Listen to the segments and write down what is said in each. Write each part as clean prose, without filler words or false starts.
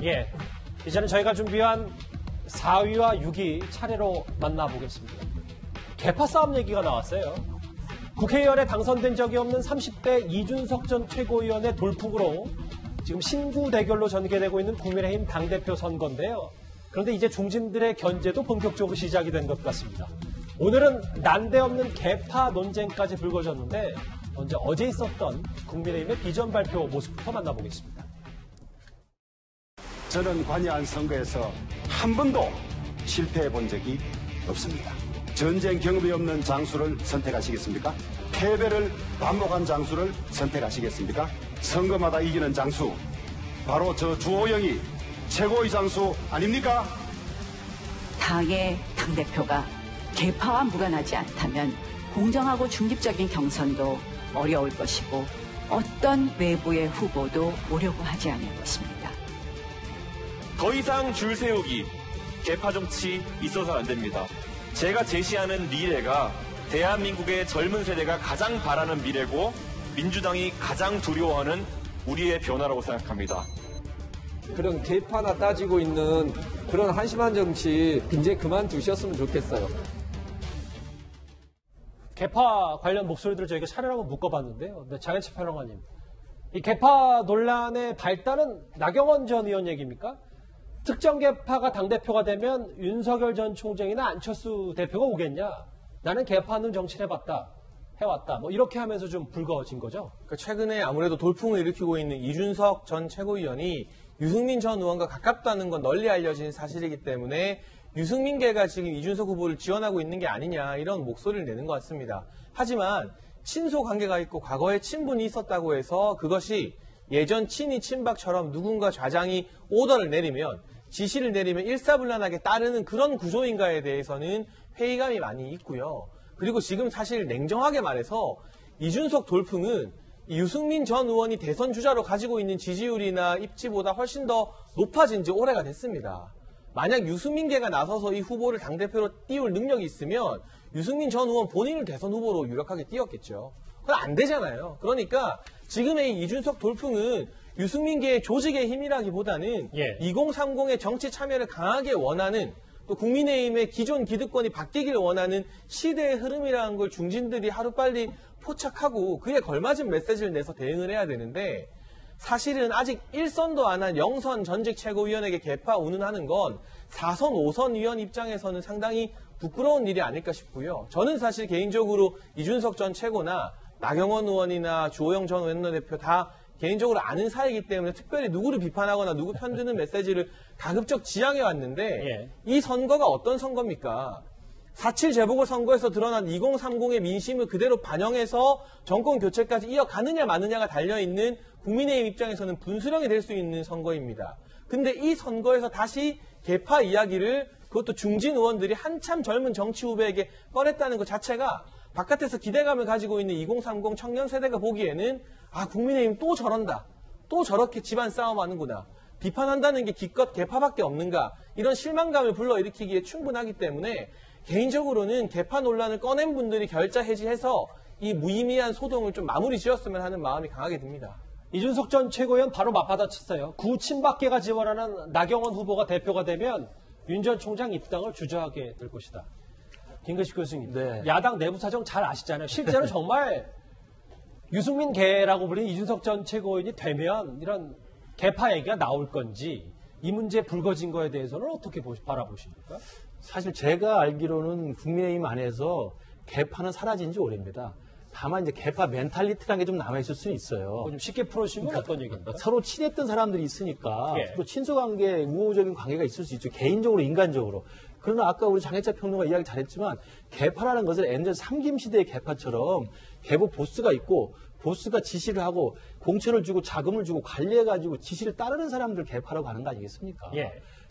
예, 이제는 저희가 준비한 4위와 6위 차례로 만나보겠습니다. 개파 싸움 얘기가 나왔어요. 국회의원에 당선된 적이 없는 30대 이준석 전 최고위원의 돌풍으로 지금 신구 대결로 전개되고 있는 국민의힘 당대표 선거인데요. 그런데 이제 중진들의 견제도 본격적으로 시작이 된 것 같습니다. 오늘은 난데없는 개파 논쟁까지 불거졌는데 먼저 어제 있었던 국민의힘의 비전 발표 모습부터 만나보겠습니다. 저는 관여한 선거에서 한 번도 실패해 본 적이 없습니다. 전쟁 경험이 없는 장수를 선택하시겠습니까? 패배를 반복한 장수를 선택하시겠습니까? 선거마다 이기는 장수, 바로 저 주호영이 최고의 장수 아닙니까? 당의 당대표가 개파와 무관하지 않다면 공정하고 중립적인 경선도 어려울 것이고 어떤 외부의 후보도 오려고 하지 않을 것입니다. 더 이상 줄 세우기, 개파 정치 있어서 안 됩니다. 제가 제시하는 미래가 대한민국의 젊은 세대가 가장 바라는 미래고 민주당이 가장 두려워하는 우리의 변화라고 생각합니다. 그런 개파나 따지고 있는 그런 한심한 정치 이제 그만두셨으면 좋겠어요. 개파 관련 목소리들을 저희가 차례로 한번 묶어봤는데요. 네, 장현철 평론가님, 이 개파 논란의 발단은 나경원 전 의원 얘기입니까? 특정 개파가 당대표가 되면 윤석열 전 총장이나 안철수 대표가 오겠냐? 나는 개파는 정치를 해왔다. 뭐 이렇게 하면서 좀 불거진 거죠. 그러니까 최근에 아무래도 돌풍을 일으키고 있는 이준석 전 최고위원이 유승민 전 의원과 가깝다는 건 널리 알려진 사실이기 때문에 유승민계가 지금 이준석 후보를 지원하고 있는 게 아니냐 이런 목소리를 내는 것 같습니다. 하지만 친소 관계가 있고 과거에 친분이 있었다고 해서 그것이 예전 친이 친박처럼 누군가 좌장이 오더를 내리면 지시를 내리면 일사불란하게 따르는 그런 구조인가에 대해서는 회의감이 많이 있고요. 그리고 지금 사실 냉정하게 말해서 이준석 돌풍은 유승민 전 의원이 대선 주자로 가지고 있는 지지율이나 입지보다 훨씬 더 높아진 지 오래가 됐습니다. 만약 유승민계가 나서서 이 후보를 당대표로 띄울 능력이 있으면 유승민 전 의원 본인을 대선 후보로 유력하게 띄웠겠죠. 그건 안 되잖아요. 그러니까 지금의 이 이준석 돌풍은 유승민계의 조직의 힘이라기보다는 2030의 정치 참여를 강하게 원하는 또 국민의힘의 기존 기득권이 바뀌기를 원하는 시대의 흐름이라는 걸 중진들이 하루빨리 포착하고 그에 걸맞은 메시지를 내서 대응을 해야 되는데 사실은 아직 1선도 안 한 0선 전직 최고위원에게 개파 운운하는 건 4선, 5선 위원 입장에서는 상당히 부끄러운 일이 아닐까 싶고요. 저는 사실 개인적으로 이준석 전 최고나 나경원 의원이나 주호영 전 원내대표 다 개인적으로 아는 사이이기 때문에 특별히 누구를 비판하거나 누구 편드는 메시지를 가급적 지양해 왔는데 이 선거가 어떤 선거입니까? 4.7 재보궐선거에서 드러난 2030의 민심을 그대로 반영해서 정권 교체까지 이어가느냐 마느냐가 달려있는 국민의힘 입장에서는 분수령이 될 수 있는 선거입니다. 근데 이 선거에서 다시 개파 이야기를 그것도 중진 의원들이 한참 젊은 정치 후배에게 꺼냈다는 것 자체가 바깥에서 기대감을 가지고 있는 2030 청년 세대가 보기에는 아 국민의힘 또 저런다. 또 저렇게 집안 싸움하는구나. 비판한다는 게 기껏 개파밖에 없는가. 이런 실망감을 불러일으키기에 충분하기 때문에 개인적으로는 개파 논란을 꺼낸 분들이 결자 해지해서 이 무의미한 소동을 좀 마무리 지었으면 하는 마음이 강하게 듭니다. 이준석 전 최고위원 바로 맞받아쳤어요. 구친박계가 지원하는 나경원 후보가 대표가 되면 윤 전 총장 입당을 주저하게 될 것이다. 김근식 교수님, 야당 내부 사정 잘 아시잖아요. 실제로 정말 유승민계라고 불리는 이준석 전 최고위원이 되면 이런 개파 얘기가 나올 건지 이 문제 불거진 거에 대해서는 어떻게 바라보십니까? 사실 제가 알기로는 국민의힘 안에서 개파는 사라진 지 오래입니다. 다만 이제 개파 멘탈리티라는 게 좀 남아있을 수 있어요. 좀 쉽게 풀어주시면 어떤 얘기입니까? 서로 친했던 사람들이 있으니까 또 친소관계, 우호적인 관계가 있을 수 있죠. 개인적으로, 인간적으로. 그러나 아까 우리 장혜차 평론가 이야기 잘했지만 개파라는 것은 엔전 삼김시대의 개파처럼 개보 보스가 있고 보스가 지시를 하고 공천을 주고 자금을 주고 관리해가지고 지시를 따르는 사람들 개파라고 하는 거 아니겠습니까?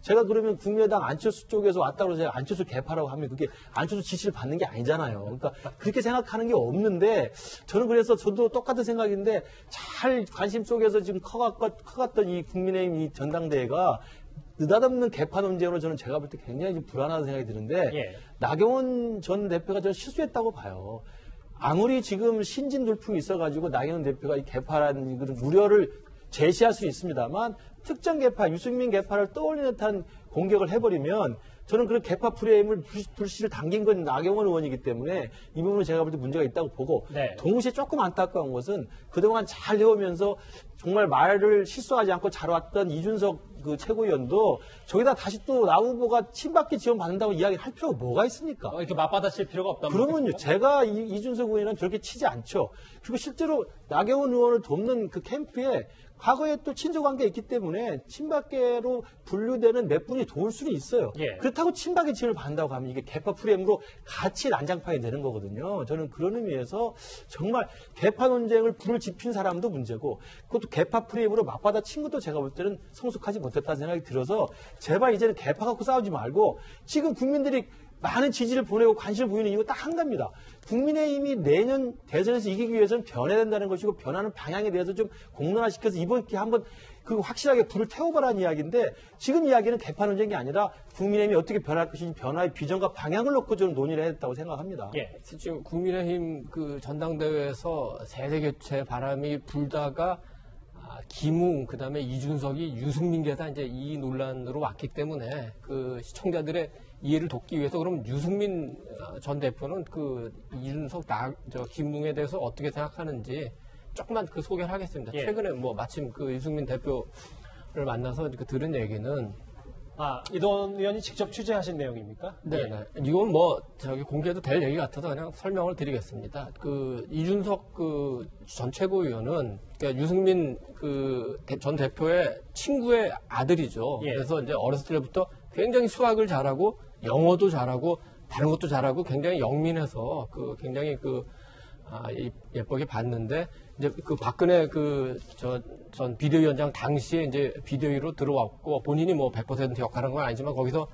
제가 그러면 국민의당 안철수 쪽에서 왔다고 해서 안철수 개파라고 하면 그게 안철수 지시를 받는 게 아니잖아요. 그러니까 그렇게 생각하는 게 없는데 저는 그래서 저도 똑같은 생각인데 잘 관심 속에서 지금 커갔던 이 국민의힘 이 전당대회가 느닷없는 개파 논쟁으로 저는 제가 볼 때 굉장히 좀 불안하다는 생각이 드는데 나경원 전 대표가 저는 실수했다고 봐요. 아무리 지금 신진 돌풍이 있어가지고 나경원 대표가 이 개파라는 그런 우려를 제시할 수 있습니다만 특정 개파, 유승민 개파를 떠올리는 듯한 공격을 해버리면 저는 그런 개파 프레임을 불씨를 당긴 건 나경원 의원이기 때문에 이 부분은 제가 볼 때 문제가 있다고 보고 네. 동시에 조금 안타까운 것은 그동안 잘 해오면서 정말 말을 실수하지 않고 잘 왔던 이준석 그 최고위원도 저기다 다시 또 나 후보가 친박계 지원 받는다고 이야기를 할 필요가 뭐가 있습니까? 이렇게 맞받아칠 필요가 없다. 그러면요, 제가 이준석 의원이랑 저렇게 치지 않죠. 그리고 실제로 나경원 의원을 돕는 그 캠프에 과거에 또 친소관계 있기 때문에 친박계로 분류되는 몇 분이 도울 수는 있어요. 예. 그렇다고 친박의 지원을 받는다고 하면 이게 개파 프레임으로 같이 난장판이 되는 거거든요. 저는 그런 의미에서 정말 개파 논쟁을 불을 지핀 사람도 문제고 그것도 개파 프레임으로 맞받아 친 것도 제가 볼 때는 성숙하지 못했다는 생각이 들어서 제발 이제는 개파 갖고 싸우지 말고 지금 국민들이 많은 지지를 보내고 관심을 보이는 이유가 딱 한 가지입니다. 국민의힘이 내년 대선에서 이기기 위해서는 변해야 된다는 것이고 변하는 방향에 대해서 좀 공론화시켜서 이번 기회에 한번 그 확실하게 불을 태워보라는 이야기인데 지금 이야기는 개파 논쟁이 아니라 국민의힘이 어떻게 변할 것인지 변화의 비전과 방향을 놓고 좀 논의를 해야 했다고 생각합니다. 예. 지금 국민의힘 그 전당대회에서 세대 교체 바람이 불다가 김웅 그다음에 이준석이 유승민계다 이제 이 논란으로 왔기 때문에 그 시청자들의 이해를 돕기 위해서 그럼 유승민 전 대표는 그 이준석 김웅에 대해서 어떻게 생각하는지 조금만 그 소개를 하겠습니다. 예. 최근에 뭐 마침 그 유승민 대표를 만나서 그 들은 얘기는 이동원 의원이 직접 취재하신 내용입니까? 네. 이건 뭐 공개도 될 얘기 같아서 그냥 설명을 드리겠습니다. 그 이준석 그 전 최고위원은 그러니까 유승민 그 전 대표의 친구의 아들이죠. 예. 그래서 이제 어렸을 때부터 굉장히 수학을 잘하고 영어도 잘하고 다른 것도 잘하고 굉장히 영민해서 그 굉장히 예쁘게 봤는데 이제 그 박근혜 전 비대위원장 당시에 이제 비대위로 들어왔고 본인이 뭐 100% 역할한 건 아니지만 거기서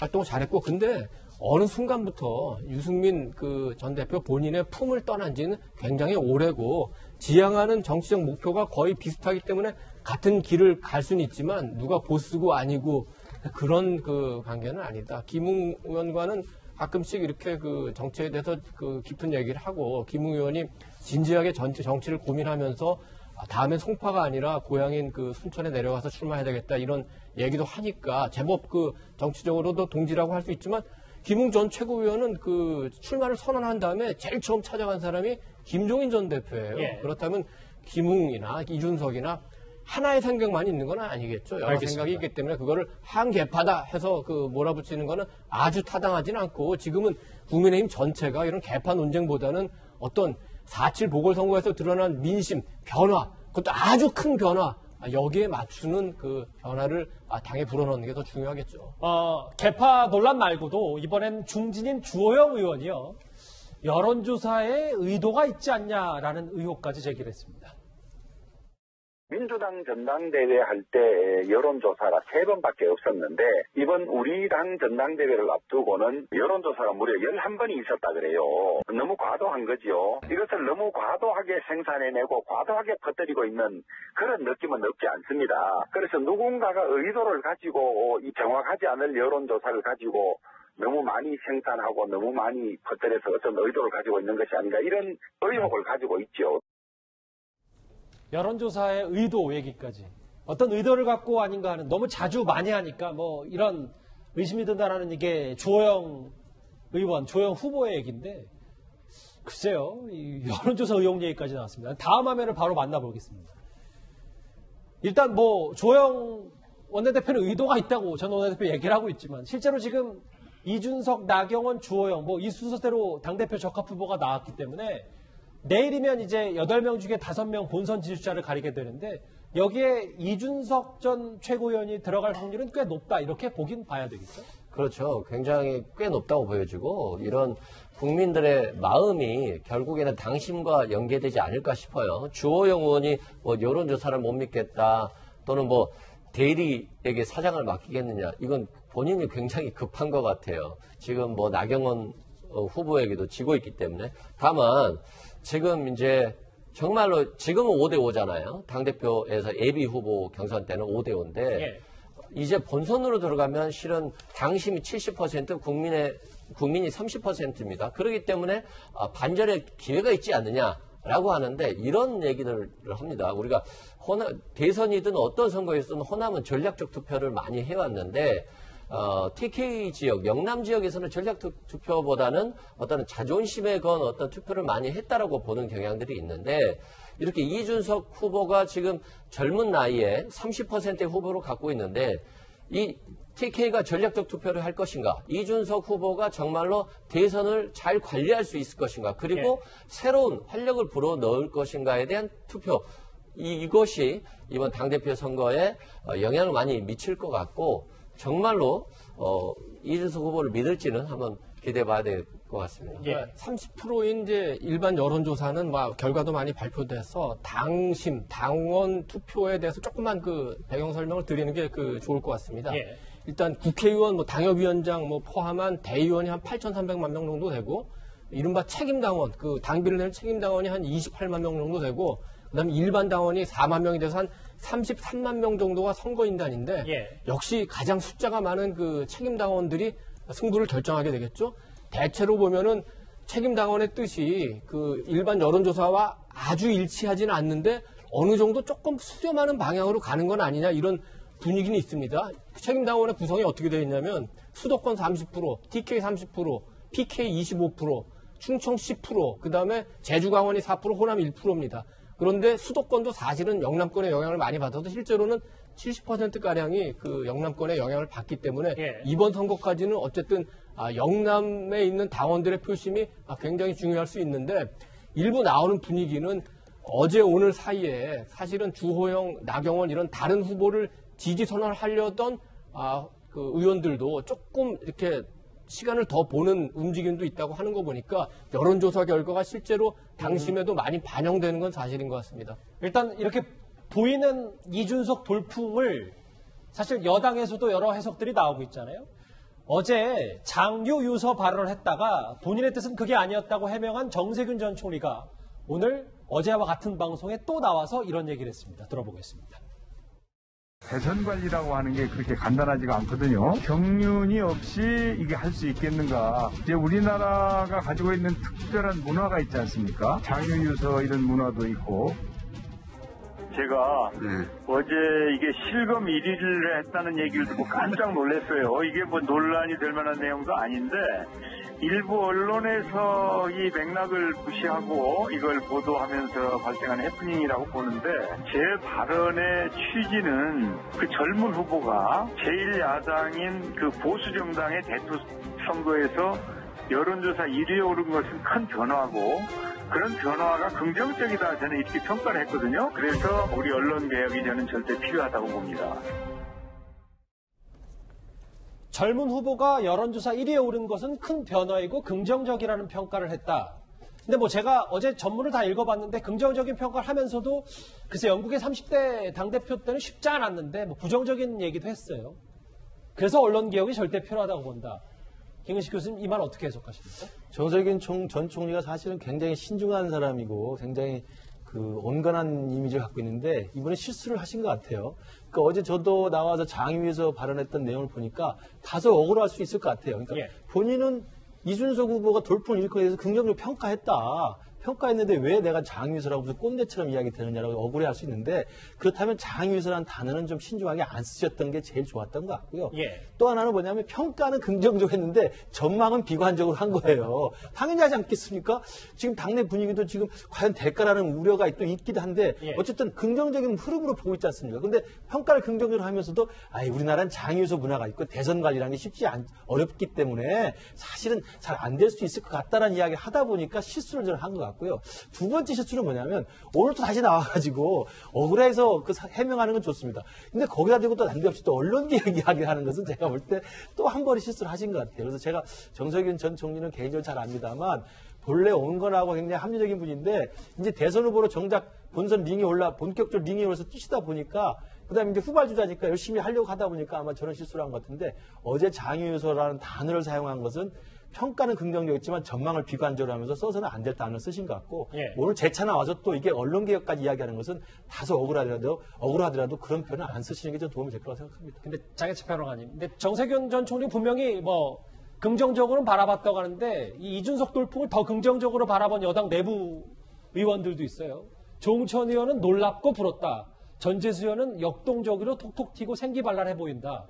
활동을 잘했고 근데 어느 순간부터 유승민 그 전 대표 본인의 품을 떠난 지는 굉장히 오래고 지향하는 정치적 목표가 거의 비슷하기 때문에 같은 길을 갈 수는 있지만 누가 보스고 아니고 그런 그 관계는 아니다. 김웅 의원과는 가끔씩 이렇게 그 정치에 대해서 그 깊은 얘기를 하고 김웅 의원이 진지하게 정치를 고민하면서 다음엔 송파가 아니라 고향인 그 순천에 내려가서 출마해야 되겠다 이런 얘기도 하니까 제법 그 정치적으로도 동지라고 할 수 있지만 김웅 전 최고위원은 그 출마를 선언한 다음에 제일 처음 찾아간 사람이 김종인 전 대표예요. 예. 그렇다면 김웅이나 이준석이나 하나의 생각만 있는 건 아니겠죠. 여러 알겠습니다. 생각이 있기 때문에 그거를 한개파다 해서 그 몰아붙이는 거는 아주 타당하지는 않고 지금은 국민의힘 전체가 이런 개파 논쟁보다는 어떤 4.7 보궐선거에서 드러난 민심, 변화, 그것도 아주 큰 변화, 여기에 맞추는 그 변화를 당에 불어넣는 게 더 중요하겠죠. 개파 논란 말고도 이번엔 중진인 주호영 의원이요. 여론조사에 의도가 있지 않냐라는 의혹까지 제기했습니다. 민주당 전당대회 할 때 여론조사가 3번밖에 없었는데 이번 우리 당 전당대회를 앞두고는 여론조사가 무려 11번이 있었다 그래요. 너무 과도한 거죠. 이것을 너무 과도하게 생산해내고 과도하게 퍼뜨리고 있는 그런 느낌은 없지 않습니다. 그래서 누군가가 의도를 가지고 이 정확하지 않을 여론조사를 가지고 너무 많이 생산하고 너무 많이 퍼뜨려서 어떤 의도를 가지고 있는 것이 아닌가 이런 의혹을 가지고 있죠. 여론조사의 의도 얘기까지. 어떤 의도를 갖고 아닌가 하는 너무 자주 많이 하니까 뭐 이런 의심이 든다라는 이게 주호영 의원, 주호영 후보의 얘기인데 글쎄요. 이 여론조사 의혹 얘기까지 나왔습니다. 다음 화면을 바로 만나보겠습니다. 일단 뭐 주호영 원내대표는 의도가 있다고 전 원내대표 얘기를 하고 있지만 실제로 지금 이준석, 나경원, 주호영 뭐 이 순서대로 당대표 적합 후보가 나왔기 때문에 내일이면 이제 8명 중에 5명 본선 지지자를 가리게 되는데 여기에 이준석 전 최고위원이 들어갈 확률은 꽤 높다 이렇게 보긴 봐야 되겠죠? 그렇죠. 굉장히 꽤 높다고 보여지고 이런 국민들의 마음이 결국에는 당심과 연계되지 않을까 싶어요. 주호영 의원이 뭐 여론조사를 못 믿겠다 또는 뭐 대리에게 사장을 맡기겠느냐 이건 본인이 굉장히 급한 것 같아요. 지금 뭐 나경원 후보에게도 지고 있기 때문에 다만 지금 이제 정말로 지금은 5대5잖아요. 당대표에서 예비 후보 경선 때는 5대5인데 예. 이제 본선으로 들어가면 실은 당심이 70% 국민의 국민이 30%입니다. 그렇기 때문에 반전의 기회가 있지 않느냐라고 하는데 이런 얘기들을 합니다. 우리가 대선이든 어떤 선거에서는 호남은 전략적 투표를 많이 해왔는데 TK 지역, 영남 지역에서는 전략 투표보다는 어떤 자존심에 건 어떤 투표를 많이 했다라고 보는 경향들이 있는데 이렇게 이준석 후보가 지금 젊은 나이에 30%의 후보를 갖고 있는데 이 TK가 전략적 투표를 할 것인가? 이준석 후보가 정말로 대선을 잘 관리할 수 있을 것인가? 그리고 새로운 활력을 불어넣을 것인가에 대한 투표. 이것이 이번 당대표 선거에 영향을 많이 미칠 것 같고 정말로 이준석 후보를 믿을지는 한번 기대해봐야 될 것 같습니다. 예. 30%인 이제 일반 여론조사는 결과도 많이 발표돼서 당원 투표에 대해서 조금만 그 배경 설명을 드리는 게 좋을 것 같습니다. 예. 일단 국회의원, 당협위원장 포함한 대의원이 한 8,300만 명 정도 되고 이른바 책임당원, 당비를 내는 책임당원이 한 28만 명 정도 되고 그다음에 일반 당원이 4만 명이 돼서 한 33만 명 정도가 선거인단인데 역시 가장 숫자가 많은 책임당원들이 승부를 결정하게 되겠죠. 대체로 보면은 책임당원의 뜻이 일반 여론조사와 아주 일치하지는 않는데 어느 정도 조금 수렴하는 방향으로 가는 건 아니냐 이런 분위기는 있습니다. 책임당원의 구성이 어떻게 되어 있냐면 수도권 30%, TK 30%, PK 25%, 충청 10%, 그다음에 제주 강원이 4%, 호남 1%입니다. 그런데 수도권도 사실은 영남권의 영향을 많이 받아서 실제로는 70%가량이 영남권의 영향을 받기 때문에 이번 선거까지는 어쨌든 영남에 있는 당원들의 표심이 굉장히 중요할 수 있는데 일부 나오는 분위기는 어제 오늘 사이에 사실은 주호영, 나경원 이런 다른 후보를 지지 선언하려던 의원들도 조금 이렇게 시간을 더 보는 움직임도 있다고 하는 거 보니까 여론조사 결과가 실제로 당심에도 많이 반영되는 건 사실인 것 같습니다. 일단 이렇게 보이는 이준석 돌풍을 사실 여당에서도 여러 해석들이 나오고 있잖아요. 어제 장유 유서 발언을 했다가 본인의 뜻은 그게 아니었다고 해명한 정세균 전 총리가 오늘 어제와 같은 방송에 또 나와서 이런 얘기를 했습니다. 들어보겠습니다. 대선 관리라고 하는 게 그렇게 간단하지가 않거든요. 경륜이 없이 이게 할 수 있겠는가. 이제 우리나라가 가지고 있는 특별한 문화가 있지 않습니까? 장유유서 이런 문화도 있고. 제가 어제 이게 실검 1위를 했다는 얘기를 듣고 깜짝 놀랐어요. 이게 논란이 될 만한 내용도 아닌데 일부 언론에서 이 맥락을 무시하고 이걸 보도하면서 발생한 해프닝이라고 보는데 제 발언의 취지는 젊은 후보가 제1야당인 보수정당의 대표 선거에서 여론조사 1위에 오른 것은 큰 변화고 그런 변화가 긍정적이다 저는 이렇게 평가를 했거든요. 그래서 우리 언론 개혁이 저는 절대 필요하다고 봅니다. 젊은 후보가 여론조사 1위에 오른 것은 큰 변화이고 긍정적이라는 평가를 했다. 근데 제가 어제 전문을 다 읽어봤는데 긍정적인 평가를 하면서도 글쎄 영국의 30대 당대표 때는 쉽지 않았는데 부정적인 얘기도 했어요. 그래서 언론 개혁이 절대 필요하다고 본다. 김은식 교수님 이 말 어떻게 해석하십니까? 정세균 전 총리가 사실은 굉장히 신중한 사람이고 굉장히 온건한 이미지를 갖고 있는데 이번에 실수를 하신 것 같아요. 그러니까 어제 저도 나와서 장위에서 발언했던 내용을 보니까 다소 억울할 수 있을 것 같아요. 그러니까 본인은 이준석 후보가 돌풍을 일으키기 위해서 긍정적으로 평가했는데 왜 내가 장유서라고 무슨 꼰대처럼 이야기 되느냐라고 억울해할 수 있는데 그렇다면 장유서라는 단어는 좀 신중하게 안 쓰셨던 게 제일 좋았던 것 같고요. 또 하나는 뭐냐면 평가는 긍정적으로 했는데 전망은 비관적으로 한 거예요. 당연히 하지 않겠습니까? 지금 당내 분위기도 지금 과연 될까라는 우려가 또 있기도 한데 어쨌든 긍정적인 흐름으로 보고 있지 않습니까? 근데 평가를 긍정적으로 하면서도 우리나라는 장유서 문화가 있고 대선 관리라는 게 어렵기 때문에 사실은 잘 안 될 수 있을 것 같다라는 이야기를 하다 보니까 실수를 저는 한 것 같고요. 두 번째 실수는 뭐냐면 오늘 또 다시 나와가지고 억울해서 해명하는 건 좋습니다. 근데 거기다 대고 또 난데없이 또 언론 개혁 이야기를 하는 것은 제가 볼 때 또 한 번의 실수를 하신 것 같아요. 그래서 제가 정세균 전 총리는 개인적으로 잘 압니다만 본래 온건하고 굉장히 합리적인 분인데 이제 대선 후보로 정작 본격적으로 링에 올라서 뛰시다 보니까 그다음에 이제 후발주자니까 열심히 하려고 하다 보니까 아마 저런 실수를 한 것 같은데 어제 장유서라는 단어를 사용한 것은 평가는 긍정적이지만 전망을 비관적으로 하면서 써서는 안 될 단어를 쓰신 것 같고 오늘 제 차 나와서 또 이게 언론개혁까지 이야기하는 것은 다소 억울하더라도 그런 표현을 안 쓰시는 게 좀 도움이 될 거라고 생각합니다. 근데 장혜철 평론가님, 근데 정세균 전 총리 분명히 긍정적으로 바라봤다고 하는데 이 이준석 돌풍을 더 긍정적으로 바라본 여당 내부 의원들도 있어요. 조응천 의원은 놀랍고 부럽다. 전재수 의원은 역동적으로 톡톡 튀고 생기발랄해 보인다.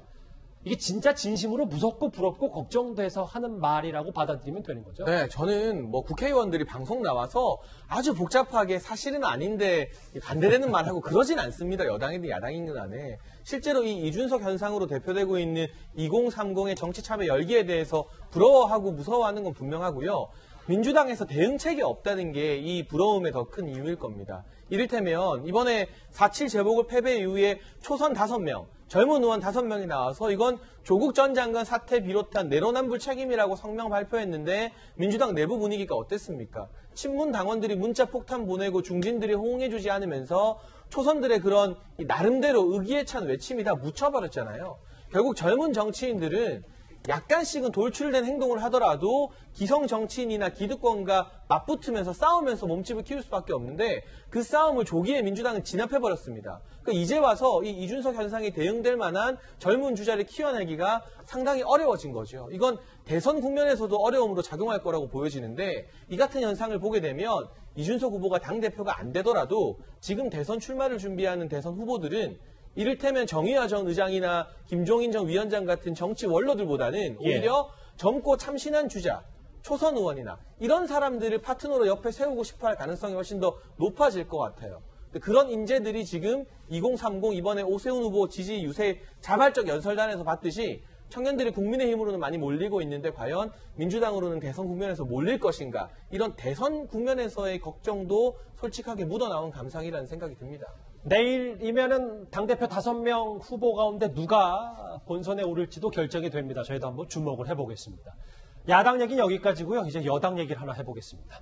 이게 진짜 진심으로 무섭고 부럽고 걱정돼서 하는 말이라고 받아들이면 되는 거죠. 네, 저는 뭐 국회의원들이 방송 나와서 아주 복잡하게 사실은 아닌데 반대되는 말하고 그러진 않습니다. 여당이든 야당이든 간에. 실제로 이 이준석 현상으로 대표되고 있는 2030의 정치차별 열기에 대해서 부러워하고 무서워하는 건 분명하고요. 민주당에서 대응책이 없다는 게 이 부러움의 더 큰 이유일 겁니다. 이를테면 이번에 4.7 재보궐 패배 이후에 초선 5명, 젊은 의원 5명이 나와서 이건 조국 전 장관 사태 비롯한 내로남불 책임이라고 성명 발표했는데 민주당 내부 분위기가 어땠습니까? 친문 당원들이 문자 폭탄 보내고 중진들이 호응해주지 않으면서 초선들의 그런 나름대로 의기에 찬 외침이 다 묻혀버렸잖아요. 결국 젊은 정치인들은 약간씩은 돌출된 행동을 하더라도 기성 정치인이나 기득권과 맞붙으면서 싸우면서 몸집을 키울 수밖에 없는데 그 싸움을 조기에 민주당은 진압해버렸습니다. 그러니까 이제 와서 이 이준석 현상에 대응될 만한 젊은 주자를 키워내기가 상당히 어려워진 거죠. 이건 대선 국면에서도 어려움으로 작용할 거라고 보여지는데 이 같은 현상을 보게 되면 이준석 후보가 당대표가 안 되더라도 지금 대선 출마를 준비하는 대선 후보들은 이를테면 정의화 전 의장이나 김종인 전 위원장 같은 정치 원로들보다는 오히려 젊고 참신한 주자, 초선 의원이나 이런 사람들을 파트너로 옆에 세우고 싶어할 가능성이 훨씬 더 높아질 것 같아요. 그런 인재들이 지금 2030 이번에 오세훈 후보 지지 유세 자발적 연설단에서 봤듯이 청년들이 국민의힘으로는 많이 몰리고 있는데 과연 민주당으로는 대선 국면에서 몰릴 것인가, 이런 대선 국면에서의 걱정도 솔직하게 묻어나온 감상이라는 생각이 듭니다. 내일이면은 당대표 5명 후보 가운데 누가 본선에 오를지도 결정이 됩니다. 저희도 한번 주목을 해보겠습니다. 야당 얘기는 여기까지고요. 이제 여당 얘기를 하나 해보겠습니다.